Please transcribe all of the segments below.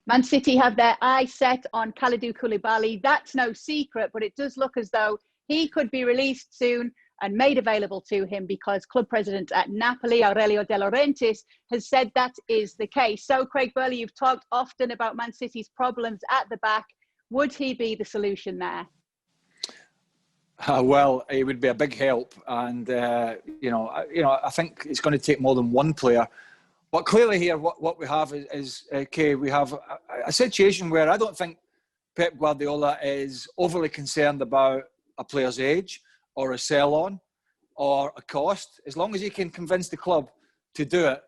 Man City have their eyes set on Kalidou Koulibaly. That's no secret, but it does look as though he could be released soon and made available to him because club president at Napoli, Aurelio De Laurentiis, has said that is the case. So, Craig Burley, you've talked often about Man City's problems at the back. Would he be the solution there? Well, it would be a big help, and I think it's going to take more than one player. But clearly here, what we have is we have a situation where I don't think Pep Guardiola is overly concerned about a player's age or a sell-on or a cost. As long as he can convince the club to do it,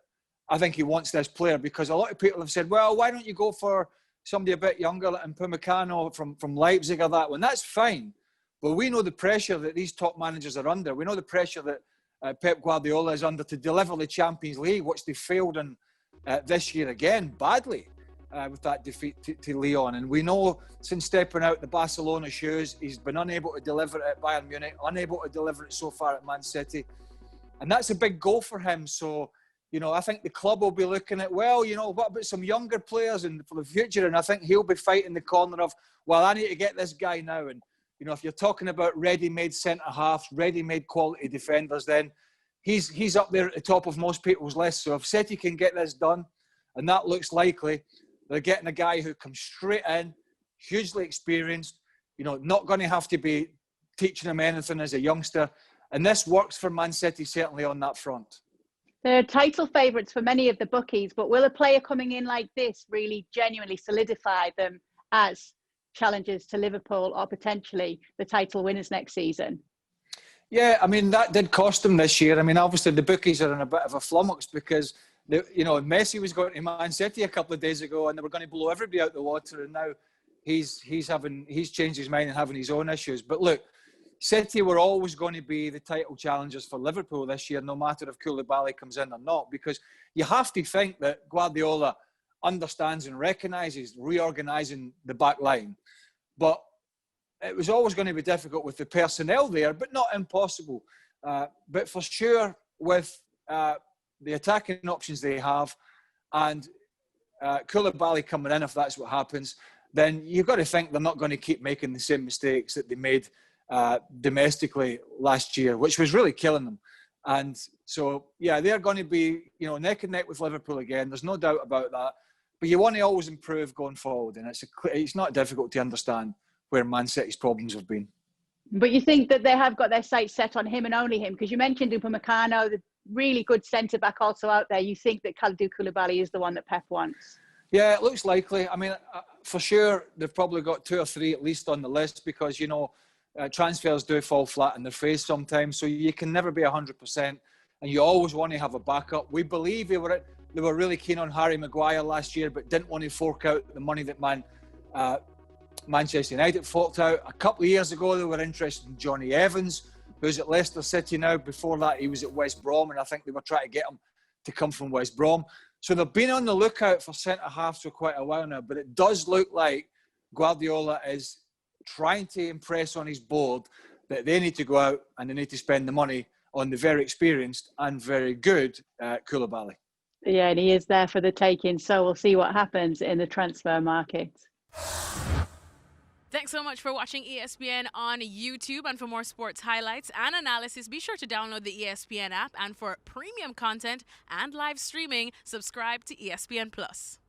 I think he wants this player, because a lot of people have said, well, why don't you go for somebody a bit younger like Upamecano from Leipzig or that one? That's fine. But we know the pressure that these top managers are under. We know the pressure that Pep Guardiola is under to deliver the Champions League, which they failed in this year again, badly, with that defeat to Lyon. And we know since stepping out the Barcelona shoes, he's been unable to deliver it at Bayern Munich, unable to deliver it so far at Man City. And that's a big goal for him. So, I think the club will be looking at, well, what about some younger players and for the future? And I think he'll be fighting the corner of, well, I need to get this guy now. And if you're talking about ready-made centre-halves, ready-made quality defenders, then he's up there at the top of most people's lists. So if City can get this done, and that looks likely, they're getting a guy who comes straight in, hugely experienced, not going to have to be teaching him anything as a youngster. And this works for Man City, certainly on that front. They're title favourites for many of the bookies, but will a player coming in like this really genuinely solidify them as challenges to Liverpool or potentially the title winners next season? Yeah, that did cost them this year. Obviously the bookies are in a bit of a flummox because, Messi was going to Man City a couple of days ago and they were going to blow everybody out the water, and now he's changed his mind and having his own issues. But look, City were always going to be the title challengers for Liverpool this year, no matter if Koulibaly comes in or not, because you have to think that Guardiola understands and recognises reorganising the back line. But it was always going to be difficult with the personnel there, but not impossible. But for sure, with the attacking options they have, and Koulibaly coming in, if that's what happens, then you've got to think they're not going to keep making the same mistakes that they made domestically last year, which was really killing them. And so, yeah, they're going to be, neck and neck with Liverpool again. There's no doubt about that. But you want to always improve going forward, and it's not difficult to understand where Man City's problems have been. But you think that they have got their sights set on him and only him? Because you mentioned Upamecano, the really good centre-back also out there. You think that Kalidou Koulibaly is the one that Pep wants? Yeah, it looks likely. For sure, they've probably got 2 or 3 at least on the list because, transfers do fall flat in their face sometimes. So you can never be 100%, and you always want to have a backup. We believe they were really keen on Harry Maguire last year, but didn't want to fork out the money that Manchester United forked out. A couple of years ago, they were interested in Johnny Evans, who's at Leicester City now. Before that, he was at West Brom, and I think they were trying to get him to come from West Brom. So they've been on the lookout for centre-halves for quite a while now, but it does look like Guardiola is trying to impress on his board that they need to go out and they need to spend the money on the very experienced and very good Koulibaly. Yeah, and he is there for the taking, so we'll see what happens in the transfer market. Thanks so much for watching ESPN on YouTube. And for more sports highlights and analysis, be sure to download the ESPN app. And for premium content and live streaming, subscribe to ESPN Plus.